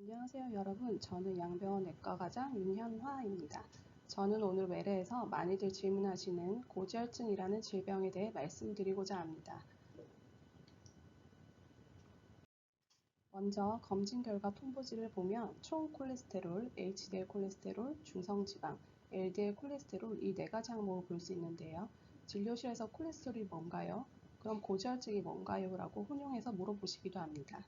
안녕하세요 여러분. 저는 양병원 내과과장 윤현화입니다. 저는 오늘 외래에서 많이들 질문하시는 고지혈증이라는 질병에 대해 말씀드리고자 합니다. 먼저 검진 결과 통보지를 보면 총 콜레스테롤, HDL 콜레스테롤, 중성지방, LDL 콜레스테롤 이 네 가지 항목을 볼 수 있는데요. 진료실에서 콜레스테롤이 뭔가요? 그럼 고지혈증이 뭔가요? 라고 혼용해서 물어보시기도 합니다.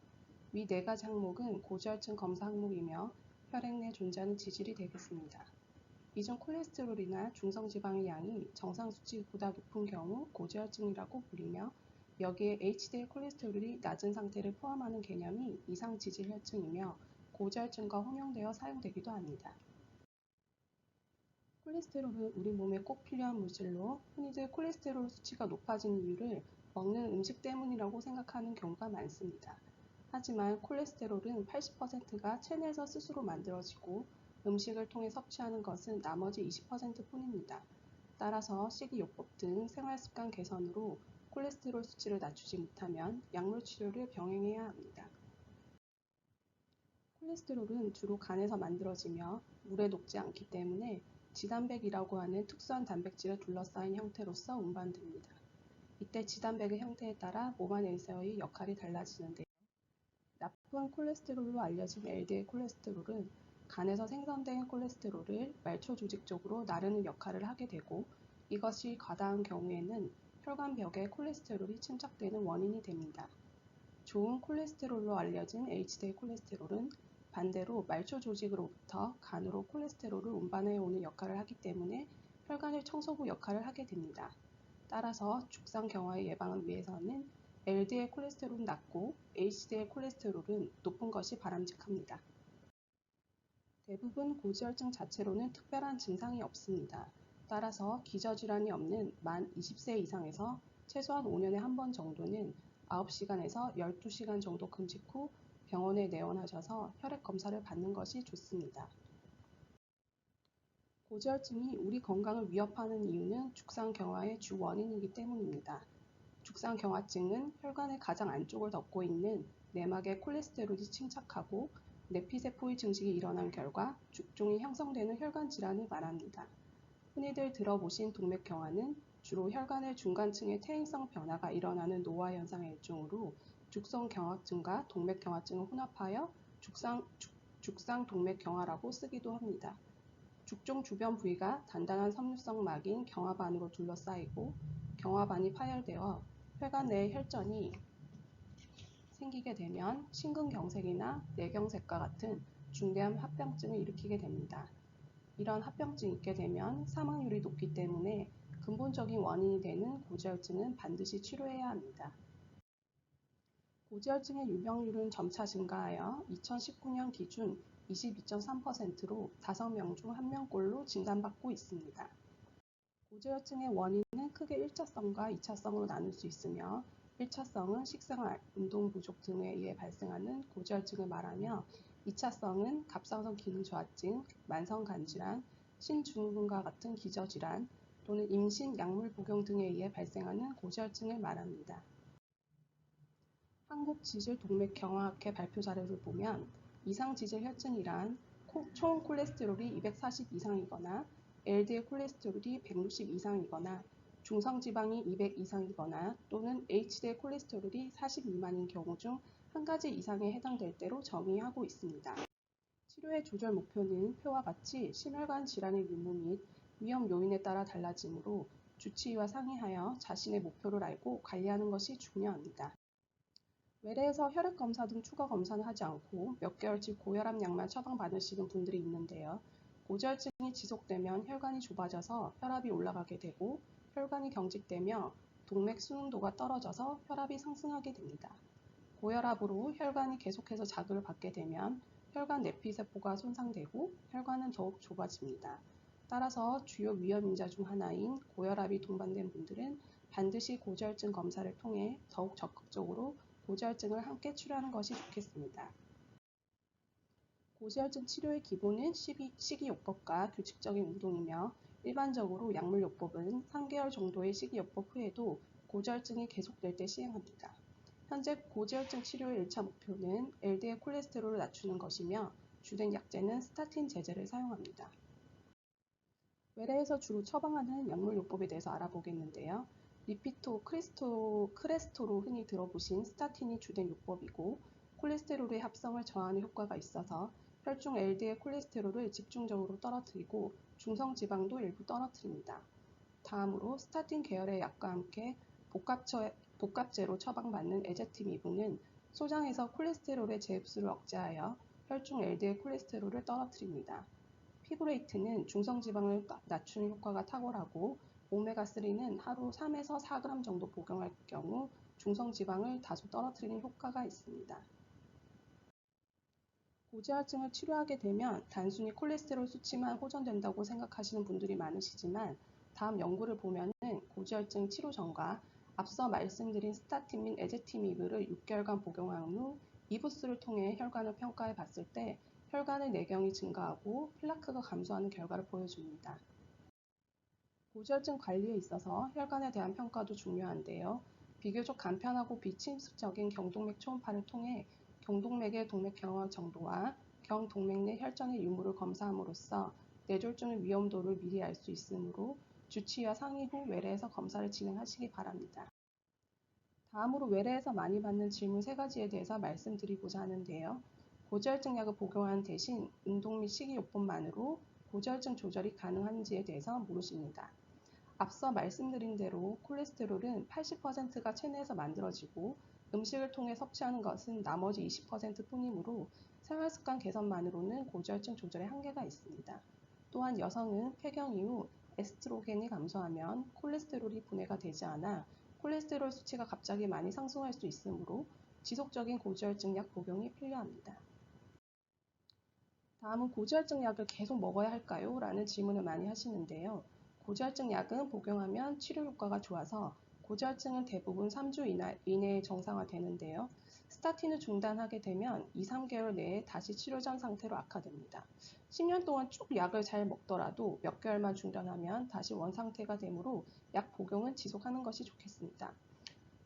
위 네 가지 항목은 고지혈증 검사 항목이며 혈액 내에 존재하는 지질이 되겠습니다. 이 중 콜레스테롤이나 중성지방의 양이 정상 수치보다 높은 경우 고지혈증이라고 불리며 여기에 HDL 콜레스테롤이 낮은 상태를 포함하는 개념이 이상지질혈증이며 고지혈증과 혼용되어 사용되기도 합니다. 콜레스테롤은 우리 몸에 꼭 필요한 물질로 흔히들 콜레스테롤 수치가 높아진 이유를 먹는 음식 때문이라고 생각하는 경우가 많습니다. 하지만 콜레스테롤은 80%가 체내에서 스스로 만들어지고 음식을 통해 섭취하는 것은 나머지 20%뿐입니다. 따라서 식이요법 등 생활습관 개선으로 콜레스테롤 수치를 낮추지 못하면 약물 치료를 병행해야 합니다. 콜레스테롤은 주로 간에서 만들어지며 물에 녹지 않기 때문에 지단백이라고 하는 특수한 단백질에 둘러싸인 형태로서 운반됩니다. 이때 지단백의 형태에 따라 몸 안에서의 역할이 달라지는데요. 나쁜 콜레스테롤로 알려진 LDL 콜레스테롤은 간에서 생성된 콜레스테롤을 말초 조직 쪽으로 나르는 역할을 하게 되고 이것이 과다한 경우에는 혈관벽에 콜레스테롤이 침착되는 원인이 됩니다. 좋은 콜레스테롤로 알려진 HDL 콜레스테롤은 반대로 말초 조직으로부터 간으로 콜레스테롤을 운반해 오는 역할을 하기 때문에 혈관의 청소부 역할을 하게 됩니다. 따라서 죽상 경화의 예방을 위해서는 LDL 콜레스테롤은 낮고 HDL 콜레스테롤은 높은 것이 바람직합니다. 대부분 고지혈증 자체로는 특별한 증상이 없습니다. 따라서 기저질환이 없는 만 20세 이상에서 최소한 5년에 한 번 정도는 9시간에서 12시간 정도 금식 후 병원에 내원하셔서 혈액 검사를 받는 것이 좋습니다. 고지혈증이 우리 건강을 위협하는 이유는 죽상경화의 주 원인이기 때문입니다. 죽상경화증은 혈관의 가장 안쪽을 덮고 있는 내막에 콜레스테롤이 침착하고 내피세포의 증식이 일어난 결과 죽종이 형성되는 혈관 질환을 말합니다. 흔히들 들어보신 동맥경화는 주로 혈관의 중간층의 퇴행성 변화가 일어나는 노화 현상의 일종으로 죽성경화증과 동맥경화증을 혼합하여 죽상동맥경화라고 쓰기도 합니다. 죽종 주변 부위가 단단한 섬유성 막인 경화반으로 둘러싸이고 경화반이 파열되어 혈관 내에 혈전이 생기게 되면 심근경색이나 뇌경색과 같은 중대한 합병증을 일으키게 됩니다. 이런 합병증이 있게 되면 사망률이 높기 때문에 근본적인 원인이 되는 고지혈증은 반드시 치료해야 합니다. 고지혈증의 유병률은 점차 증가하여 2019년 기준 22.3%로 5명 중 1명꼴로 진단받고 있습니다. 고지혈증의 원인은 크게 1차성과 2차성으로 나눌 수 있으며 1차성은 식생활, 운동 부족 등에 의해 발생하는 고지혈증을 말하며 2차성은 갑상선 기능 저하증, 만성간질환, 신증후군과 같은 기저질환 또는 임신, 약물 복용 등에 의해 발생하는 고지혈증을 말합니다. 한국지질동맥경화학회 발표 자료를 보면 이상지질혈증이란 총 콜레스테롤이 240 이상이거나 LDL 콜레스테롤이 160 이상이거나 중성지방이 200 이상이거나 또는 HDL 콜레스테롤이 40 미만인 경우 중 한 가지 이상에 해당될 때로 정의하고 있습니다. 치료의 조절 목표는 표와 같이 심혈관 질환의 유무 및 위험 요인에 따라 달라지므로 주치의와 상의하여 자신의 목표를 알고 관리하는 것이 중요합니다. 외래에서 혈액 검사 등 추가 검사는 하지 않고 몇 개월치 고혈압 약만 처방받으시는 분들이 있는데요. 고지혈증이 지속되면 혈관이 좁아져서 혈압이 올라가게 되고 혈관이 경직되며 동맥 순응도가 떨어져서 혈압이 상승하게 됩니다. 고혈압으로 혈관이 계속해서 자극을 받게 되면 혈관 내피세포가 손상되고 혈관은 더욱 좁아집니다. 따라서 주요 위험인자 중 하나인 고혈압이 동반된 분들은 반드시 고지혈증 검사를 통해 더욱 적극적으로 고지혈증을 함께 치료하는 것이 좋겠습니다. 고지혈증 치료의 기본은 식이요법과 규칙적인 운동이며 일반적으로 약물요법은 3개월 정도의 식이요법 후에도 고지혈증이 계속될 때 시행합니다. 현재 고지혈증 치료의 1차 목표는 LDL 콜레스테롤을 낮추는 것이며 주된 약제는 스타틴 제제를 사용합니다. 외래에서 주로 처방하는 약물요법에 대해서 알아보겠는데요. 리피토, 크레스토로 흔히 들어보신 스타틴이 주된 요법이고 콜레스테롤의 합성을 저하하는 효과가 있어서 혈중 LDL 콜레스테롤을 집중적으로 떨어뜨리고 중성지방도 일부 떨어뜨립니다. 다음으로 스타틴 계열의 약과 함께 복합제로 처방받는 에제티미브는 소장에서 콜레스테롤의 재흡수를 억제하여 혈중 LDL 콜레스테롤을 떨어뜨립니다. 피브레이트는 중성지방을 낮추는 효과가 탁월하고 오메가3는 하루 3에서 4g 정도 복용할 경우 중성지방을 다소 떨어뜨리는 효과가 있습니다. 고지혈증을 치료하게 되면 단순히 콜레스테롤 수치만 호전된다고 생각하시는 분들이 많으시지만 다음 연구를 보면은 고지혈증 치료 전과 앞서 말씀드린 스타틴 및 에제티미브를 6개월간 복용한 후 이부스를 통해 혈관을 평가해 봤을 때 혈관의 내경이 증가하고 플라크가 감소하는 결과를 보여줍니다. 고지혈증 관리에 있어서 혈관에 대한 평가도 중요한데요. 비교적 간편하고 비침습적인 경동맥 초음파를 통해 경동맥의 동맥 경화 정도와 경동맥 내 혈전의 유무를 검사함으로써 뇌졸중의 위험도를 미리 알 수 있으므로 주치의와 상의 후 외래에서 검사를 진행하시기 바랍니다. 다음으로 외래에서 많이 받는 질문 3가지에 대해서 말씀드리고자 하는데요. 고지혈증 약을 복용하는 대신 운동 및 식이요법만으로 고지혈증 조절이 가능한지에 대해서 물으십니다. 앞서 말씀드린 대로 콜레스테롤은 80%가 체내에서 만들어지고 음식을 통해 섭취하는 것은 나머지 20% 뿐이므로 생활습관 개선만으로는 고지혈증 조절에 한계가 있습니다. 또한 여성은 폐경 이후 에스트로겐이 감소하면 콜레스테롤이 분해가 되지 않아 콜레스테롤 수치가 갑자기 많이 상승할 수 있으므로 지속적인 고지혈증 약 복용이 필요합니다. 다음은 고지혈증 약을 계속 먹어야 할까요? 라는 질문을 많이 하시는데요. 고지혈증 약은 복용하면 치료 효과가 좋아서 고지혈증은 대부분 3주 이내에 정상화되는데요. 스타틴을 중단하게 되면 2-3개월 내에 다시 치료 전 상태로 악화됩니다. 10년 동안 쭉 약을 잘 먹더라도 몇 개월만 중단하면 다시 원상태가 되므로 약 복용은 지속하는 것이 좋겠습니다.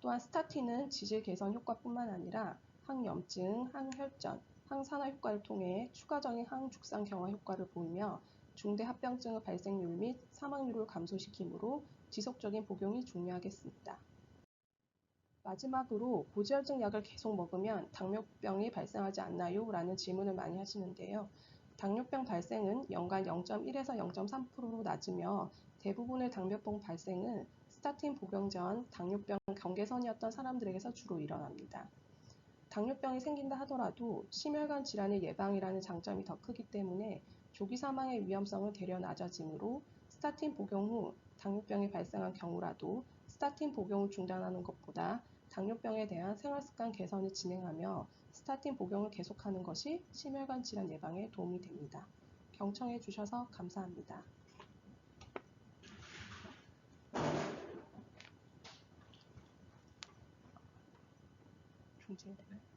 또한 스타틴은 지질 개선 효과뿐만 아니라 항염증, 항혈전, 항산화 효과를 통해 추가적인 항죽산 경화 효과를 보이며 중대 합병증의 발생률 및 사망률을 감소시키므로 지속적인 복용이 중요하겠습니다. 마지막으로 고지혈증 약을 계속 먹으면 당뇨병이 발생하지 않나요? 라는 질문을 많이 하시는데요. 당뇨병 발생은 연간 0.1에서 0.3%로 낮으며 대부분의 당뇨병 발생은 스타틴 복용 전 당뇨병 경계선이었던 사람들에게서 주로 일어납니다. 당뇨병이 생긴다 하더라도 심혈관 질환의 예방이라는 장점이 더 크기 때문에 조기 사망의 위험성은 되려 낮아지므로 스타틴 복용 후 당뇨병이 발생한 경우라도 스타틴 복용을 중단하는 것보다 당뇨병에 대한 생활습관 개선을 진행하며 스타틴 복용을 계속하는 것이 심혈관 질환 예방에 도움이 됩니다. 경청해 주셔서 감사합니다. 중지해드려요?